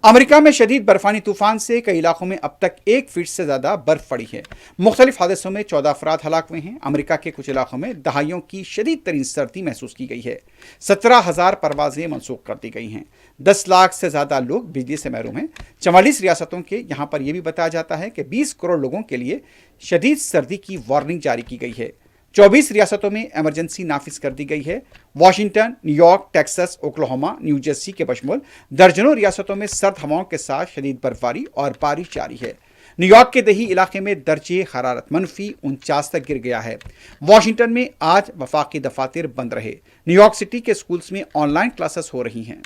امریکہ میں شدید برفانی طوفان سے کئی علاقوں میں اب تک 1 فٹ سے زیادہ برف پڑی ہے۔ مختلف حادثوں میں 14 افراد ہلاک ہوئے ہیں۔ امریکہ کے کچھ علاقوں میں دہائیوں کی شدید ترین سردی محسوس کی گئی ہے۔ 17,000 پروازیں منسوخ کر دی گئی ہیں۔ 10 لاکھ سے زیادہ لوگ بجلی سے محروم ہیں۔ 44 ریاستوں کے یہاں پر یہ بھی بتایا جاتا ہے کہ 20 کروڑ لوگوں کے لیے شدید سردی کی وارننگ جاری کی گئی ہے۔ 24 ریاستوں میں ایمرجنسی نافذ کر دی گئی ہے۔ Washington, new York, Texas, Oklahoma, new Jersey کے بشمول درجنوں ریاستوں میں سرد ہواؤں کے ساتھ شدید برفباری اور بارش جاری ہے۔ نیو یارک کے دیہی علاقے میں درجہ حرارت -49 تک گر گیا ہے۔ واشنگٹن میں آج وفاقی دفاتر بند رہے۔ نیو یارک سٹی کے اسکولز میں آن لائن کلاسز ہو رہی ہیں۔